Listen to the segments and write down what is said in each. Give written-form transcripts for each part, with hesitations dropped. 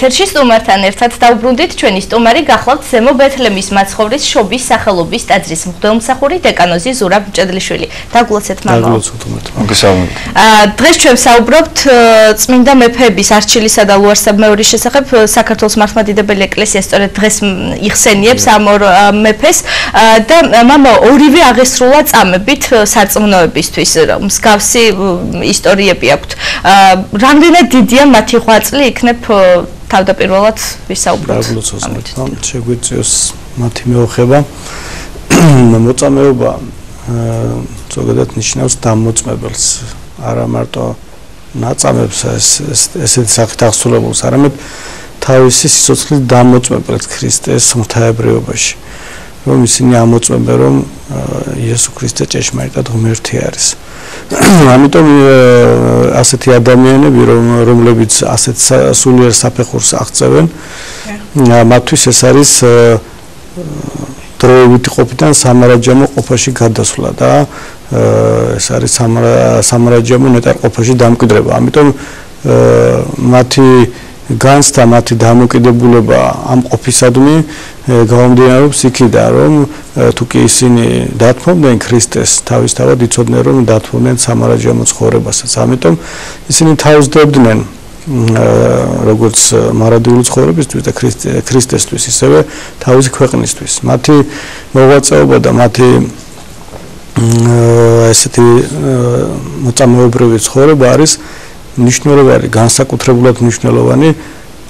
ეთერში სტუმართან ერთად დავბრუნდით ჩვენი სტუმარი გახლავთ ზემო ბეთლემის მაცხოვრის შობის სახელობის ტაძრის მღვდელმსახური დეკანოზი ზურაბ ჭედლიშვილი. დაგულოცეთ მამა. დღეს ჩვენ საუბრობთ წმინდა მეფეების არჩილისა და ლუარსაბ მეორის შესახებ. საქართველოს მართლმადიდებელი ეკლესია სწორედ დღეს იხსენიებს ამ ორ მეფეს და მამა ორივე აღესრულა წამებით სარწმუნოებისთვის. მსგავსი ისტორიები აქვთ. რამდენად დიდია მათი ღვაწლი იქნებ თავდაპირველად ვისაუბროთ. შეგვიწევს მათი მეოხება. მოწამეობა ზოგადად ნიშნავს დამოწმებელს, არა მარტო ნაწამებს ესეთ სახით აღსრულებულს, არამედ თავისი სიცოცხლის დამოწმებელს ქრისტეს ღვთაებრიობაში. რომ ისინი ამოწმებენ, რომ იესო ქრისტე ჭეშმარიტად ღმერთი არის. ამიტომ ასეთი ადამიანები, რომლებიც ასეთ სულიერ საფეხურს აღწევენ, მათთვის ეს არის დროებითი ყოფიდან სამარაჯამო ყოფაში გადასვლა და ეს არის სამარაჯამო ნეტარყოფაში დამკვიდრება. ამიტომ მათი განცდა, მათი დამოკიდებულება ამ ყოფისადმი გამომდინარეობს იქიდან, რომ თუ კი ისინი დათმობდნენ ქრისტეს, თავისთავად იცოდნენ, რომ დათმობდნენ სამარაჯამო ცხოვრებასაც. ამიტომ ისინი თავსდებდნენ როგორც მარადიული ცხოვრებისთვის და ქრისტესთვის, ისევე თავისი ქვეყნისთვის. მათი მოღვაწეობა და მათი ესეთი მოწამეობრივი ცხოვრება არის მნიშვნელოვანი, განსაკუთრებულად მნიშვნელოვანი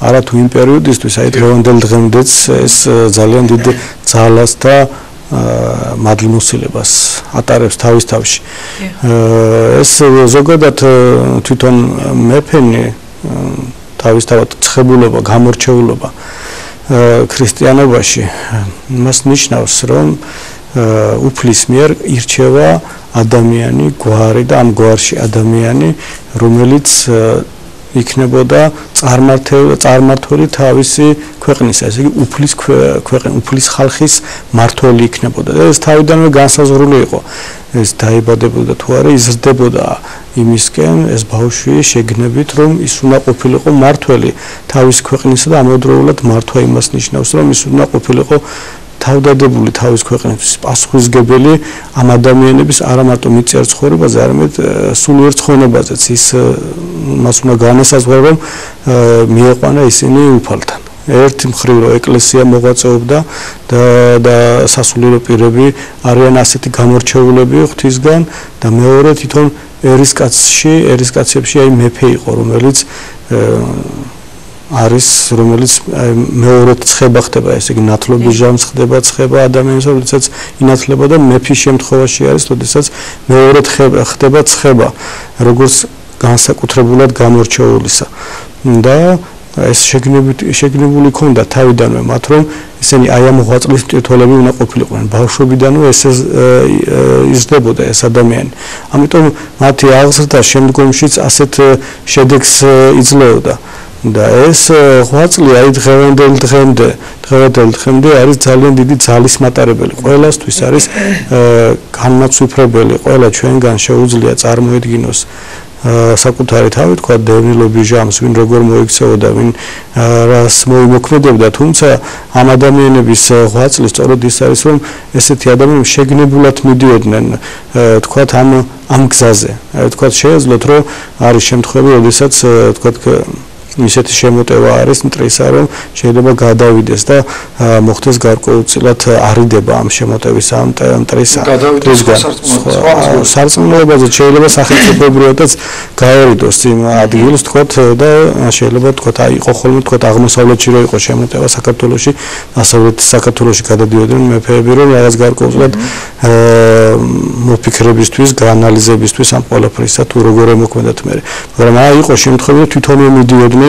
არა თუ იმ პერიოდისთვის, აი დღევანდელ დღემდეც ეს ძალიან დიდ ძალას და მადლმოსილებას ატარებს თავის თავში. ეს ზოგადად თვითონ მეფენი თავისთავად ცხებულობა, გამორჩეულობა ქრისტიანობაში მას ნიშნავს, რომ უფლის მიერ ირჩევა ადამიანი, გვარი და ამ გვარში ადამიანი, რომელიც იქნებოდა წარმმართველი თავისი ქვეყნისა, ესე იგი უფლის ხალხის მართველი იქნებოდა. და ეს თავიდანვე განსაზღვრული იყო. ეს დაიბადებოდა თუ არა, იზრდებოდა იმისკენ, ეს ბავშვი შეგნებით, რომ ის უნდა ყოფილიყო მართველი თავის ქვეყნისა და ამავდროულად მართვა იმას ნიშნავს, რომ ის უნდა ყოფილიყო თავდადებული თავის ქვეყნისთვის პასუხისმგებელი ამ ადამიანების არა მარტო მიწიერ ცხოვრებაზე, არამედ სულიერ ცხოვრებაზეც. ის მას უნდა განესაზღვრა, რომ მიეყვანა ისინი უფალთან. ერთი მხრივ რომ ეკლესია მოღვაწეობდა და სასულიერო პირები არიან ასეთი გამორჩეულები ღვთისგან და მეორე თვითონ ერისკაცებში აი მეფე იყო, რომელიც არის, რომელიც მეორედ ცხება ხდება, ესე იგი ნათლობის ჟამს ხდება ცხება ადამიანს, რომელსაც ინათლება და მეფის შემთხვევაში არის, როდესაც მეორედ ხდება ცხება, როგორც განსაკუთრებულად გამორჩეულისა. და ეს შეგნებული ქონდა თავიდანვე მათ, რომ ისინი აი ამ ღვაწლის მტკიცებულები უნდა ყოფილიყვნენ. ბავშვობიდანვე ეს იზრდებოდა ეს ადამიანი. ამიტომ მათი აღზრდა შემდგომშიც ასეთ შედეგს იძლეოდა. და ეს ღვაწლი აი დღევანდელ დღემდე არის ძალიან დიდი ძალის მატარებელი. ყველასთვის არის განმაცვიფრებელი, ყველა ჩვენგან შეუძლია წარმოედგინოს საკუთარი თავი, თქვა დევნილობის ჟამს, ვინ როგორ მოიქცეოდა, ვინ რას მოიმოქმედებდა, თუმცა ამ ადამიანების ღვაწლი სწორედ ის არის, რომ ესეთი ადამიანები შეგნებულად მიდიოდნენ, თქვა ამ გზაზე. თქვა შეეძლოთ, რომ არის შემთხვევები, როდესაც თქვა ისეთი შემოტევა არის მტრისა, რომ შეიძლება გადავიდეს და მოხდეს გარკვეულწილად არიდება ამ შემოტევის ამ მტრისა. სარწმუნოებაზე შეიძლება სახელმწიფოებრივადაც გაერიდოს იმ ადგილს, თქვა და შეიძლება თქვა იყო ხოლმე თქვა აღმოსავლეთში რო იყო შემოტევა საქართველოში, დასავლეთ საქართველოში გადადიოდნენ მეფეები, რომ რაღაც გარკვეულწილად მოფიქრებისთვის, გაანალიზებისთვის ამ ყველაფრისა თუ როგორ ემოქმედათ მე. მაგრამ აი იყო შემთხვევები თვითონვე მიდიოდნენ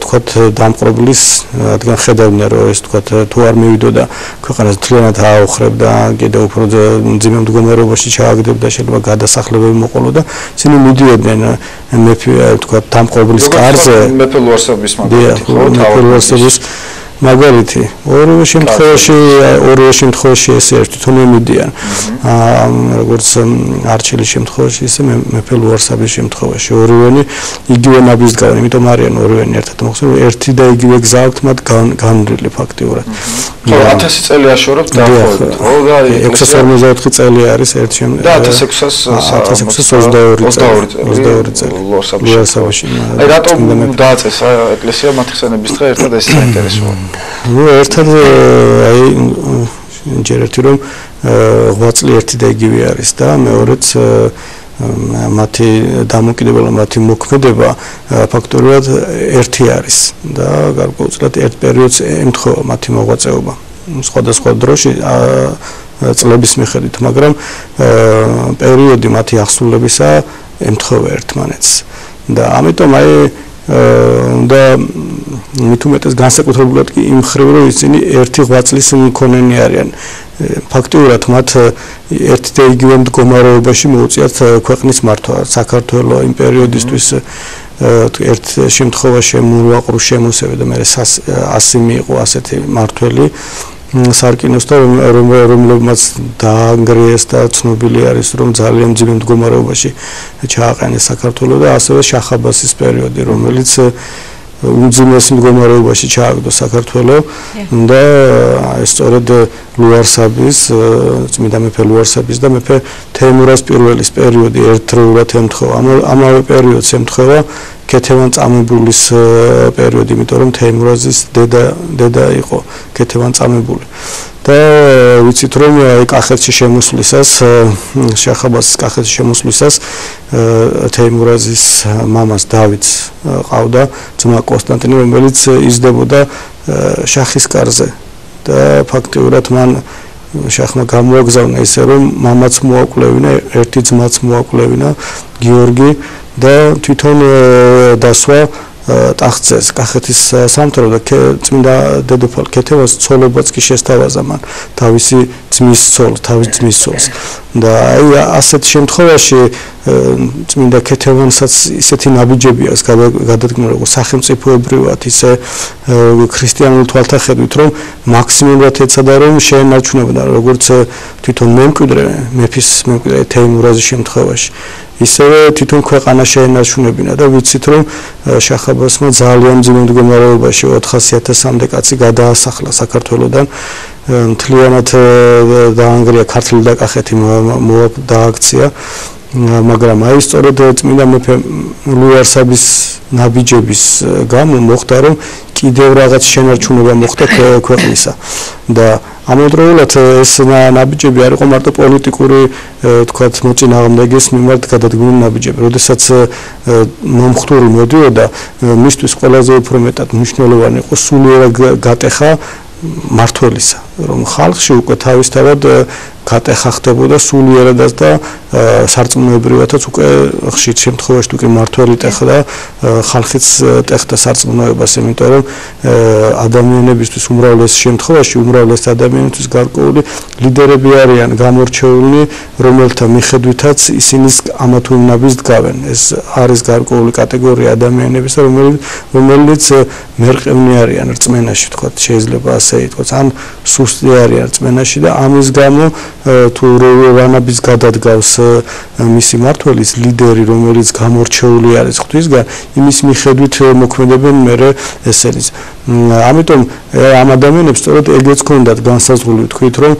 თქვათ დამყრობლის, რადგან ხედავდნენ, რომ ეს თქვათ თუ არ მივიდოდა ქვეყანას მთლიანად ააოხრებდა, კიდევ უფრო მძიმე მდგომარეობაში ჩააგდებდა, შეიძლება გადასახლებები მოყოლოდა. ისინი მიდიოდნენ მეფე თქვათ დამყრობლის კარზე, მეფე ლუარსაბის მაგალითად, მაგალითი ორივე შემთხვევაში ესე ერთთვინე მიდიან როგორც არჩილის შემთხვევაში ისე მეფე ლუარსაბის შემთხვევაში ორივენი იგივე ნაბიჯს გავენ იმიტომ არიან ორივენი ერთად მოხსენ ერთი და იგივე გზა აქვს მათ განრილი ფაქტიურად ხო 1000 წელი აშორებთ დაახლოებით ხო და 654 წელი არის ერთ და 1622 წელი ლუარსაბში აი რატომ დააწესა ეკლესია მათი ხსენების დღე ერთად ეს საინტერესოა ну ერთად აი ჯერ ერთი რომ 8 წელი ერთი და იგივე არის და მეორეც მათი დამოკიდებულება მათი მოქმედება ფაქტობრივად ერთი არის და გარკვეულწილად ერთ პერიოდს ემთხვევა მათი მოღვაწეობა სხვადასხვა დროში წლების მიხედვით მაგრამ პერიოდი მათი აღსრულებისა ემთხვევა ერთმანეთს და ამიტომ აი და მით უმეტეს განსაკუთრებულად კი იმ ხრივ რომ ისინი ერთი 8 წლის მქონენი არიან ფაქტიურად მათ ერთ და იგივე მდგომარეობაში მოუწიათ ქვეყნის მართვა საქართველოს იმ პერიოდისთვის ერთ შემთხვევაში მურვაყრუ შემოსევდა და მე 100 მიიღო ასეთი მართველი სარკინოსთან რომლებმაც დაანგრიეს და ცნობილი არის რომ ძალიან ძიმე მდგომარეობაში ჩააყენეს საქართველოს და ასევე შახაბასის პერიოდი რომელიც უმძიმეს მდგომარეობაში ჩააგდო საქართველოს და სწორედ ლუარსაბის წმინდა მეფე ლუარსაბის და მეფე თეიმურაზ პირველის პერიოდი ერთდროულად ემთხვევა ამავე პერიოდს ემთხვევა ქეთევან წამებულის პერიოდი იმიტომ რომ თეიმურაზის დედა იყო ქეთევან წამებული და ვიცით რომ აი კახეთში შემოსვლისას შახაბასის კახეთში შემოსვლისას თეიმურაზის მამას დავითს ყავდა ძმა კონსტანტინე რომელიც იზრდებოდა შახის კარზე და ფაქტიურად მან შახმა გამოაგზავნა ისე რომ მამაც მოაკვლევინა ერთი ძმაც მოაკვლევინა გიორგი და თვითონ დასვა ტახტზე კახეთის სამთავრო და წმინდა დედოფალ ქეთევას ცოლებაც კი შესთავაზა მან თავისი ძმის ცოლს და აი ასეთ შემთხვევაში წმინდა ქეთევანსაც ისეთი ნაბიჯები აქვს გადადგმული როგორც სახელმწიფოებრივად ისე ქრისტიანული თვალთახედვით რომ მაქსიმუმად ეცადა რომ შეენარჩუნებოდა როგორც თვითონ მემკვიდრე მეფის მემკვიდრე თეიმურაზის შემთხვევაში ისევე თვითონ ქვეყანა შეენარჩუნებინა და ვიცით რომ შახაბასმა ძალიან ძიმე მდგომარეობაში 400,000-მდე კაცი გადაასახლა საქართველოსდან მთლიანად დაანგრია ქართლი და კახეთი დააქცია მაგრამ აი სწორედ წმინდა მეფე ლუარსაბის ნაბიჯების გამო მოხდა რომ კიდევ რაღაც შენარჩუნება მოხდა ქვეყნისა და ამავდროულად ეს ნაბიჯები არ იყო მარტო პოლიტიკური თქვათ მოწინააღმდეგეს მიმართ გადადგმული ნაბიჯები როდესაც მომხდური მოდიოდა მისთვის ყველაზე უფრო მეტად მნიშვნელოვანი იყო სულიერად გატეხა მართველისა რომ ხალხში უკვე თავისთავად გატეხა ხდებოდა სულიერადაც და სარწმუნოებრივადაც უკვე ხშირ შემთხვევაში უკვე მართველი ტეხდა ხალხიც ტეხდა სარწმუნოებას იმიტომ რომ ადამიანებისთვის უმრავლეს შემთხვევაში უმრავლეს ადამიანებისთვის გარკვეული ლიდერები არიან გამორჩეული რომელთა მიხედვითაც ისინი ამა თუ იმ ნაბიჯს დგავენ ეს არის გარკვეული კატეგორია ადამიანების რომელიც მერყევნი არიან რწმენაში თქვათ შეიძლება ასე ითქვას ან სუსტი არიან რწმენაში და ამის გამო თუ რანაბიჯს გადადგავს მისი მმართველის ლიდერი რომელიც გამორჩეული არის ღვთისგან იმის მიხედვით მოქმედებენ მერე ესენის ამიტომ ამ ადამიანებს სწორედ ეგეც ჰქონდათ განსაზღვრული თქვით რომ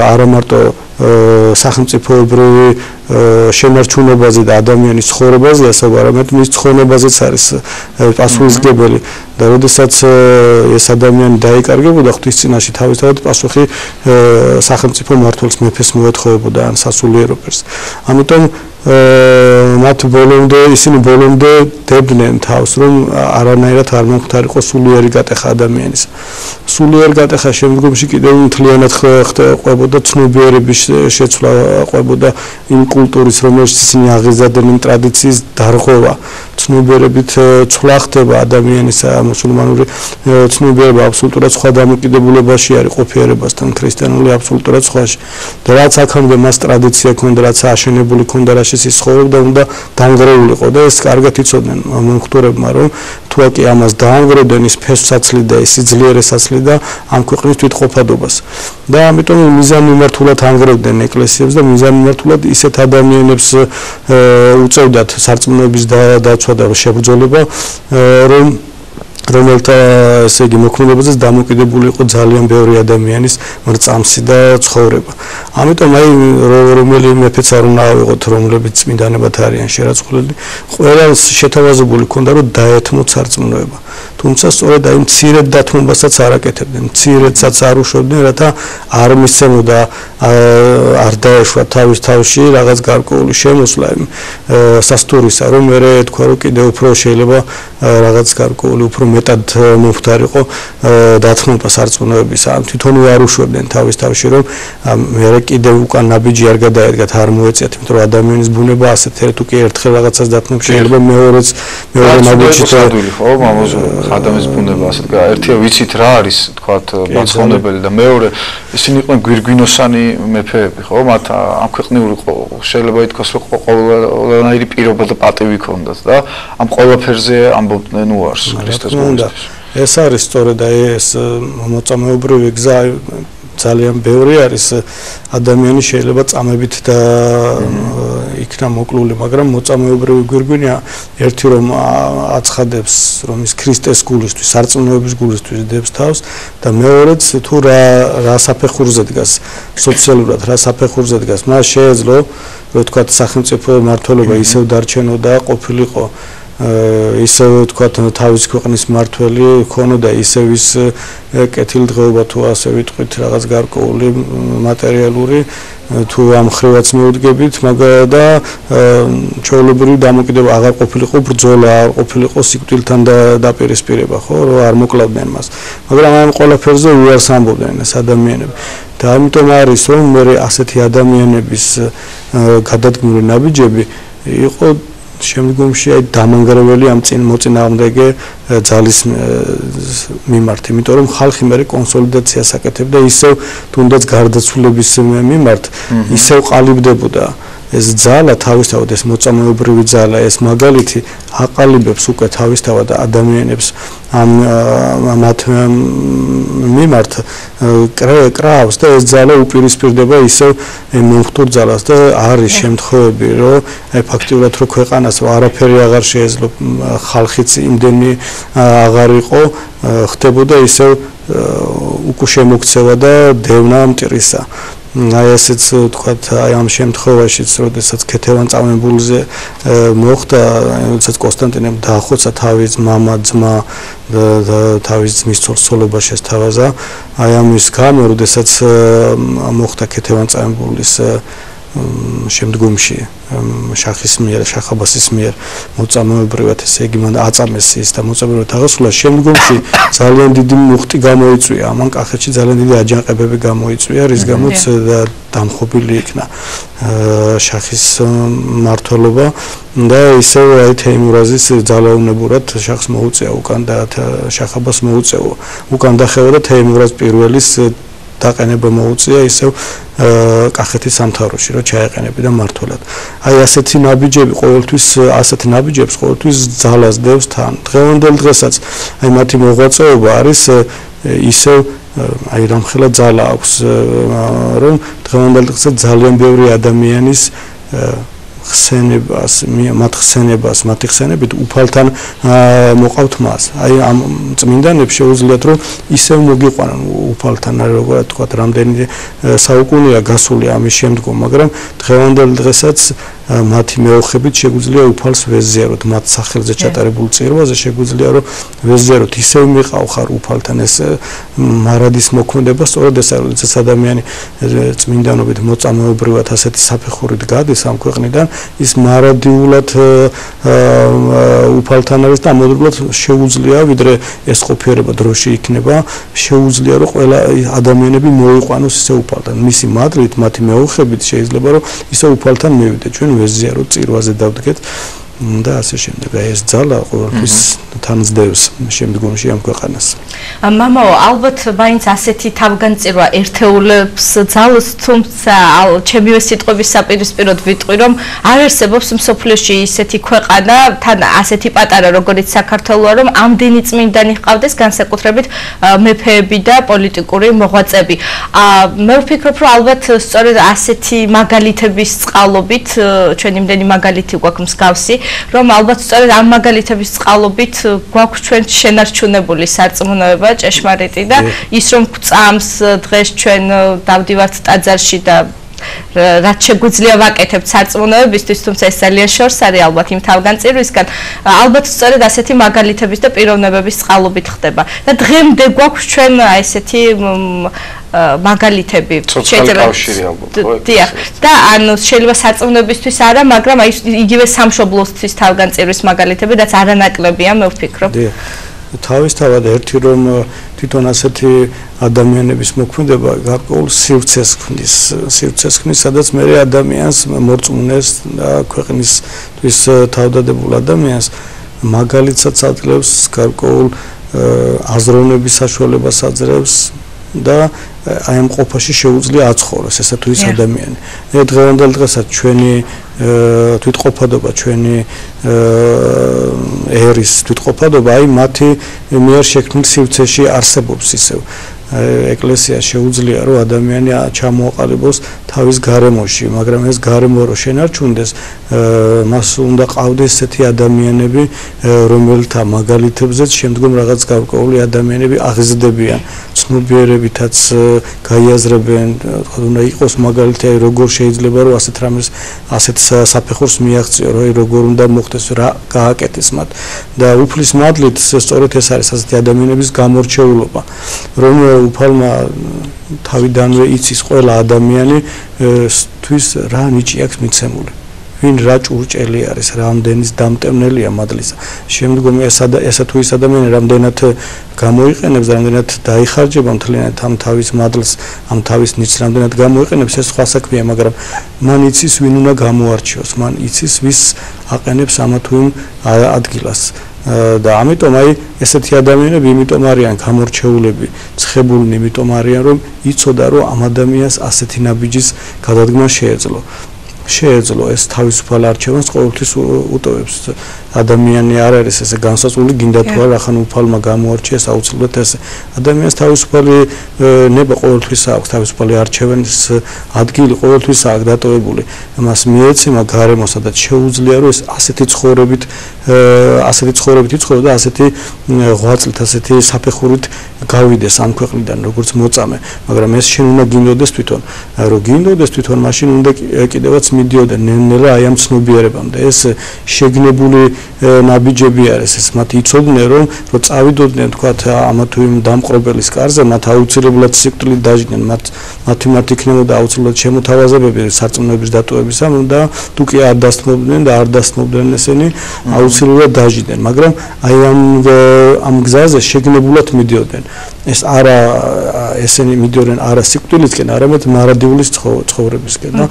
არა მარტო სახელმწიფოებრივი შენარჩუნებაზე და ადამიანის ცხოვრებაზე ასევე არამედ მის ცხოვრებაზეც არის პასუხისმგებელი და როდესაც ეს ადამიანი დაიკარგებოდა ღვთის წინაშე თავისთავად პასუხი სახელმწიფო მმართველს მეფეს მოეთხოვებოდა ან სასულიერო პირს ამიტომ მათ ისინი ბოლომდე დებდნენ თავს რომ არანაირად არ მომხდარიყო სულიერი გატეხა ადამიანის სულიერ გატეხა შემდგომში კიდევ მთლიანად ყვებოდა ცნობიერების შეცვლა ყვებოდა იმ კულტურის, რომელშიც ისინი აღიზარდნენ ტრადიციის დარღვევა, ცნობიერებით ცვლა ხდება ადამიანის მუსულმანური ცნობიერება აბსოლუტურად სხვა დამოკიდებულებაში არის ყოფიერებასთან, ქრისტიანული აბსოლუტურად სხვაში. და რაც აქამდე მას ტრადიცია ჰქონდა, რაც აშენებული ჰქონდა, რაშიც ის ცხოვრობდა, უნდა დანგრეულიყო და ეს კარგად იცოდნენ მომხდურებმა, რომ თუ კი ამას დაანგრევდნენ, ის ფესვსაცლი და ის სიძლიერესაცლი და ამ ქვეყნის თვითყოფადობას. და ამიტომ მიზანმიმართულად ანგრევდნენ ეკლესიებს და მიზანმიმართულად ისეთ ადამიანებს უწევდათ სარწმუნოების დაცვა და შებრძოლება, რომელთა ესე იგი მოქმედებაზე დამოკიდებული იყო ძალიან ბევრი ადამიანის მრწამსი და ცხოვრება. ამიტომ აი რომელი მეფეც არ უნდა ავიღოთ, რომლებიც წმინდანებად არიან შერაცხვლილი, ყველას შეთავაზებული ჰქონდა, რომ დაეთმოთ სარწმუნოება. თუმცა სწორედ აი მცირედ დათმობასაც არ აკეთებდნენ, მცირედსაც არ უშობდნენ, რათა არ მისცემოდა არ დაეშვა თავის თავში რაღაც გარკვეული შემოსვლა სასტურისა, რომ მე თქვა, რომ კიდევ უფრო შეიძლება რაღაც გარკვეული უფრო მეტად მომხდარიყო დათმობა სარწმუნოების. ამ თვითონვე არ უშვებდნენ თავის თავში, რომ მე კიდევ უკან ნაბიჯი არ გადაედგათ, არ მოეწიათ, იმიტომ რომ ადამიანის ბუნება ასეთია, თუ კი ერთხელ რაღაცას დათმობ, შეიძლება მეორე ნაბიჯი გადადული ხო, მამოზო ადამიანის ბუნება ასეთ ერთია ვიცით რა არის, თქვათ, მაცხოვნებელი და მეორე ისინი იყვნენ გვირგვინოსანი მეფეები, ხო? მათ ამ ქვეყნიური შეიძლება ითქვას, რომ ყველანაირი პირობა და პატივი ჰქონდათ და ამ ყველაფერზე ამბობდნენ უარს ქრისტეს გულისთვის. ეს არის სწორედ ეს მოწამეობრივი გზა ძალიან ბევრი არის ადამიანი შეიძლება წამებით და იქნა მოკლული, მაგრამ მოწამეობრივი გვირგვინია ერთი რომ აცხადებს, რომ ის ქრისტეს გულისთვის, სარწმუნოების გულისთვის დებს თავს და მეორეც თუ რა საფეხურზე დგას, სოციალურად რა საფეხურზე დგას, მას შეეძლო, რომ თქვა სახელმწიფო მმართველობა ისევ დარჩენოდა, ყოფილიყო ისევ თქვა თავის ქვეყნის მმართველი ქონოდა ისევ ის კეთილდღეობა თუ ასე ვიტყვით რაღაც გარკვეული მატერიალური თუ ამ ხრივაც მივუდგებით, მაგრამ და ჩვეულებრივი დამოკიდება აღარ ყოფილიყო ბრძოლა, არ ყოფილიყო სიკვდილთან დაპირისპირება, ხო, რომ არ მოკლავდნენ მას. მაგრამ ამ ყველაფერზე უარს ამბობდნენ ეს ადამიანები. და ამიტომ არის რომ მე ასეთი ადამიანების გადადგმული ნაბიჯები იყო შემდგომში აი დამანგრეველი ამ მოწინააღმდეგე ძალის მიმართ, იმიტომ რომ ხალხი მე კონსოლიდაციას აკეთებდა ისევ თუნდაც გარდაცვლილების მიმართ, ისევ ყალიბდებოდა ეს ძალა თავისთავად, ეს მოწამეობრივი ძალა, ეს მაგალითი აყალიბებს უკვე თავისთავად ადამიანებს მათ მიმართ კრავს და ეს ძალა უპირისპირდება ისევ მომხდურ ძალას და არის შემთხვევები, რომ აი ფაქტიურად რო ქვეყანას არაფერი აღარ შეეძლო, ხალხიც იმდენი აღარ იყო, ხდებოდა ისევ უკუ შემოქცევა და დევნა მტრისა. აი ესეც თქვათ აი ამ შემთხვევაშიც, როდესაც ქეთევან წამებულზე მოხდა, როდესაც კონსტანტინემ დაახოცა თავის მამა, ძმა და თავის ძმის ცოლობა შესთავაზა, აი ამის გამო, როდესაც მოხდა ქეთევან წამებულის შემდგომში შახის მიერ, შახაბასის მიერ მოწამეობრივად ესე იგი მან აწამეს ის და მოწამეობრივად აღასრულა, შემდგომში ძალიან დიდი მუხტი გამოიწვია, ამან კახეთში ძალიან დიდი აჯანყებები გამოიწვია, რის გამოც დამხობილი იქნა შახის მმართველობა და ისევ აი თეიმურაზის ძალაუნებურად შახს მოუწია უკან და შახაბას მოუწევა უკან დახევა და თეიმურაზ პირველის დაყენება მოუწია ისევ კახეთის სამთავროში, რომ ჩაეყენებინა მმართველად. აი ასეთი ნაბიჯები ყოველთვის, ასეთი ნაბიჯებს ყოველთვის ძალას დევს თან. დღევანდელ დღესაც აი მათი მოღვაწეობა არის ისევ აი რამხელა ძალა აქვს, რომ დღევანდელ დღესაც ძალიან ბევრი ადამიანის ხსენებას, მათ ხსენებას, მათი ხსენებით უფალთან მოყავთ მას. აი ამ წმინდანებს შეუძლიათ რომ ისევ მოგიყვანონ უფალთან, როგორ თქვა, რამდენი საუკუნეა გასული ამის შემდგომ, მაგრამ დღევანდელ დღესაც მათი მეოხებით შეგვიძლია უფალს ვეზიაროთ მათ სახელზე ჩატარებულ წირვაზე შეგვიძლია რომ ვეზიაროთ ისევ მიყავხარ უფალთან ეს მარადის მოქმედება სწორედ ეს არის ადამიანი წმინდანობით მოწამეობრივად ასეთი საფეხურით გადის ამ ქვეყნიდან ის მარადიულად უფალთან არის და ამოდროულად შეუძლია ვიდრე ეს ყოფიერება დროში იქნება შეუძლია რომ ყველა ადამიანები მოიყვანოს ისე უფალთან მისი მადლით მათი მეოხებით შეიძლება რომ ისე უფალთან მივიდეთ ჩვენ ვეზიაროთ წირვაზე დავდგეთ და ასე შემდეგ ეს ძალა ყოველთვის თანძდევს შემდგომში ამ ქვეყანას მამაო ალბათ მაინც ასეთი თავგანწირვა ერთეულებს ძალს თუმცა ჩემივე სიტყვების საპირისპიროდ ვიტყვი რომ არ არსებობს მსოფლიოში ისეთი ქვეყანა თან ასეთი პატარა როგორც საქართველოა რომ ამდენი წმინდანი ჰყავდეს განსაკუთრებით მეფეები და პოლიტიკური მოღვაწეები მე ვფიქრობ რომ ალბათ სწორედ ასეთი მაგალითების წყალობით ჩვენ იმდენი მაგალითი გვაქვს მსგავსი რომ ალბათ სწორედ ამ მაგალითების წყალობით გვაქვს ჩვენ შენარჩუნებული სარწმუნოება ჭეშმარიტი და ის რომ გვწამს დღეს ჩვენ დავდივართ ტაძარში და რაც შეგვიძლია ვაკეთებთ სარწმუნოებისთვის თუმცა ეს ძალიან შორს არის ალბათ იმ თავგანწირვისგან ალბათ სწორედ ასეთი მაგალითების და პიროვნებების წყალობით ხდება და დღემდე გვაქვს ჩვენ ესეთი მაგალითები შეიძლება კავშირი ალბათ დიახ და ანუ შეიძლება სარწმუნოებისთვის არა მაგრამ აი იგივე სამშობლოსთვის თავგანწირვის მაგალითები რაც არანაკლებია მე ვფიქრობ თავისთავად ერთი რომ თვითონ ასეთი ადამიანების მოქმედება გარკვეულ სივრცეს ქმნის სადაც მე ადამიანს მორწმუნეს და ქვეყნისთვის თავდადებულ ადამიანს მაგალითსაც აძლევს გარკვეულ აზროვნების საშუალებას აძლევს და აი ამ ყოფაში შეუძლია აცხოვროს ესა თუ ის ადამიანი. დღევანდელ დღესაც ჩვენი თვითყოფადობა, ჩვენი ერის თვითყოფადობა აი მათი მიერ შექმნილ სივრცეში არსებობს ისევ. ეკლესია შეუძლია რომ ადამიანი ჩამოაყალიბოს თავის გარემოში, მაგრამ ეს გარემო რო შენარჩუნდეს, მას უნდა ყავდეს ესეთი ადამიანები, რომელთა მაგალითებზეც შემდგომ რაღაც გარკვეული ადამიანები აღიზრდებიან, ცნობიერებითაც გაიაზრებენ, უნდა იყოს მაგალითი, როგორ შეიძლება რომ ასეთ რამეს, ასეთ საფეხურს მიაღწიო, რომ როგორ უნდა მოხდეს, რა გააკეთეს მათ და უფლის მადლით სწორედ ეს არის ასეთი ადამიანების გამორჩეულობა, რომ უფალმა თავიდანვე იცის ყველა ადამიანი თვის რა ნიჭი აქვს მიცემული. ვინ რა ჭურჭელი არის, რამდენის დამტევნელია მადლისა. შემდგომ ესა თუ ის ადამიანი რამდენად გამოიყენებს, რამდენად დაიხარჯება მთლიანად ამ თავის მადლს, ამ თავის ნიჭს რამდენად გამოიყენებს, ეს სხვა საქმეა, მაგრამ მან იცის ვინ უნდა გამოარჩიოს, მან იცის ვის აყენებს ამა თუ იმ ადგილას. და ამიტომ აი ესეთი ადამიანები იმიტომ არიან გამორჩეულები, ცხებულნი იმიტომ არიან რომ იცოდა რომ ამ ადამიანს ასეთი ნაბიჯის გადადგმა შეეძლო ეს თავისუფალ არჩევანს ყოველთვის უტოვებს ადამიანი არ არის ესე განსაზღვრული გინდა თუ არა ხან უფალმა გამოარჩიეს აუცილებლად ეს ადამიანს თავისუფალი ნება ყოველთვის აქვს თავისუფალი არჩევანის ადგილი ყოველთვის აქვს დატოვებული მას მიეცემა გარემო სადაც შეუძლია რომ ეს ასეთი ცხოვრებით იცხოვრა და ასეთი ღვაწლით ასეთი საფეხურით გავიდეს ამ ქვეყნიდან როგორც მოწამე მაგრამ ეს შენ უნდა გინდოდეს თვითონ რომ გინდოდეს თვითონ მაშინ უნდა კიდევაც მიდიოდნენ ნელ-ნელა აი ამ ცნობიერებამდე ეს შეგნებული ნაბიჯები არის ეს მათ იცოდნენ რომ წავიდოდნენ თქვათ ამა თუ იმ დამყრობელის კარზე მათ აუცილებლად სიკვდილით დაждდნენ მათ იქნებოდა აუცილებლად შემოთავაზებები სარწმუნოების დატოვებისა და თუ კი არ დასწნობდნენ და არ დასწნობდნენ ესენი აუცილებლად დაждდნენ მაგრამ აი ამ გზაზე შეგნებულად მიდიოდნენ ეს არა ესენი მიდიოდნენ არა სიკვდილისკენ არამედ მარადიულის ცხოვრებისკენ და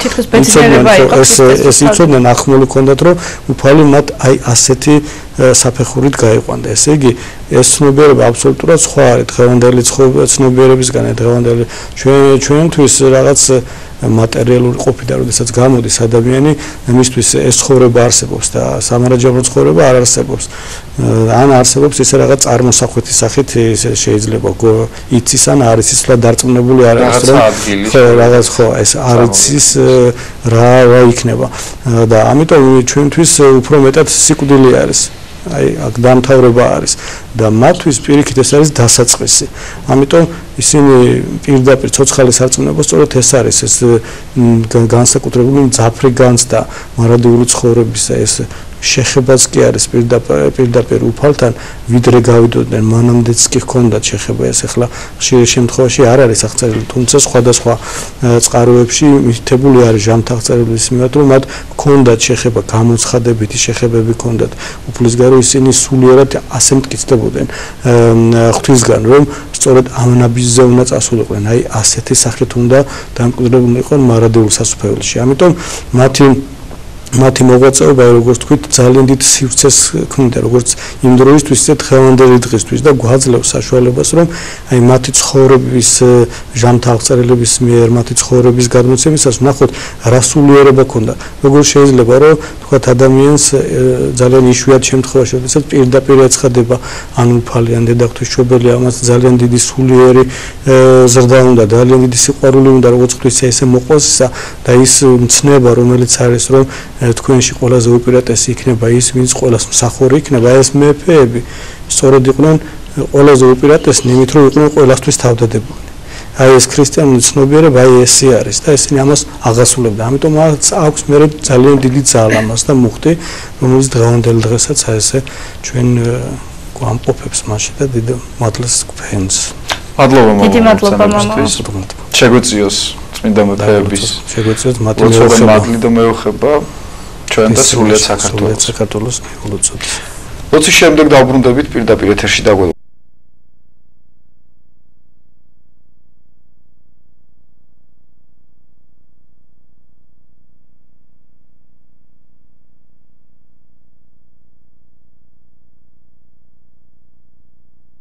ეს იცოდნენ ახმული ჰქონდათ რომ უფალი მათ აი ასეთი საფეხურით გაიყვანდა ესე იგი ეს ცნობიერება აბსოლუტურად სხვა არის დღევანდელი ცნობიერებისგან დღევანდელი ჩვენთვის რაღაც მატერიალური ყოფიდან როდესაც გამოდის ადამიანი მისთვის ეს ცხოვრება არსებობს და სამარაჯაბრო ცხოვრება არ არსებობს ან არსებობს ისე რაღაც წარმოსახვეთის სახით შეიძლება იცის ან არის ის დარწმუნებული არ არის რომ რაღაც ხო ეს არის ის რა იქნება და ამიტომ ჩვენთვის უფრო მეტად სიკვდილი არის აი აქ დამთავრება არის და მათთვის პირიქით ეს არის დასაწყისი. ამიტომ ისინი პირდაპირ ცოცხალის არწმუნება სწორედ ეს არის, ეს განსაკუთრებული მძაფრი განცდა მარადიული ცხოვრებისა, ეს შეხებაც კი არის პირდაპირ უფალთან, ვიდრე გავიდოდნენ, მანამდეც კი ჰქონდათ შეხება, ეს ახლა ხშირ შემთხვევაში არ არის აღწერილი, თუმცა სხვადასხვა წყაროებში მითითებული არის ჟამთაღწერილის მიმართ, რომ მათ ჰქონდათ შეხება, გამოცხადებითი შეხებები ჰქონდათ უფლისგან, რომ ისინი სულიერად ასე მტკიცდებოდნენ ღვთისგან, რომ სწორედ ამ ნაბიჯზე უნდა წასულიყვნენ, აი ასეთი სახით უნდა დამკვიდრებულიყვნენ მარადეულ სასუფეველში. ამიტომ მათი მოღვაწეობა, როგორც თქვით, ძალიან დიდ სივრცეს ქმნიდა, როგორც იმ დროისთვის, ისე დღევანდელი დღისთვის და გვაძლევს საშუალებას, რომ აი მათი ცხოვრების ჟამთაღწერილების მიერ, მათი ცხოვრების გადმოცემისას ვნახოთ, რა სულიერება ჰქონდა. როგორ შეიძლება, რომ თქვათ ადამიანს ძალიან იშვიათ შემთხვევაში, როდესაც პირდაპირ ეცხადება ან უფალი, ან დედაღვთისმშობელი, ამას ძალიან დიდი სულიერი ზრდა უნდა, ძალიან დიდი სიყვარული უნდა, როგორც ღვთის ესე მოყვასისა და ის მცნება, რომელიც არის, რომ თქვენში ყველაზე უპირატესი იქნება ის, ვინც ყველას მსახური იქნება, ეს მეფეები სწორედ იყვნენ ყველაზე უპირატესნი, იმით რომ იყვნენ ყველასთვის თავდადებულნი. აი ეს ქრისტიანული ცნობიერება, აი ესე არის და ისინი ამას აღასრულებდა. ამიტომ აქვს მე ძალიან დიდი ძალა ამას და მუხტი, რომელიც დღევანდელ დღესაც აი ესე ჩვენ გვამყოფებს მასში და დიდ მადლს გვფენს. მადლობა მამა. დიდი მადლობა მამა. შეგვეციოს წმინდა მეფეების. შეგვეციოს მადლი და მეუხება ჩვენ და სრულიად საქართველოს. საქართველოს მიულოცოთ. როცა შემდეგ დავბრუნდებით პირდაპირ ეთერში დაგვეუბნებით.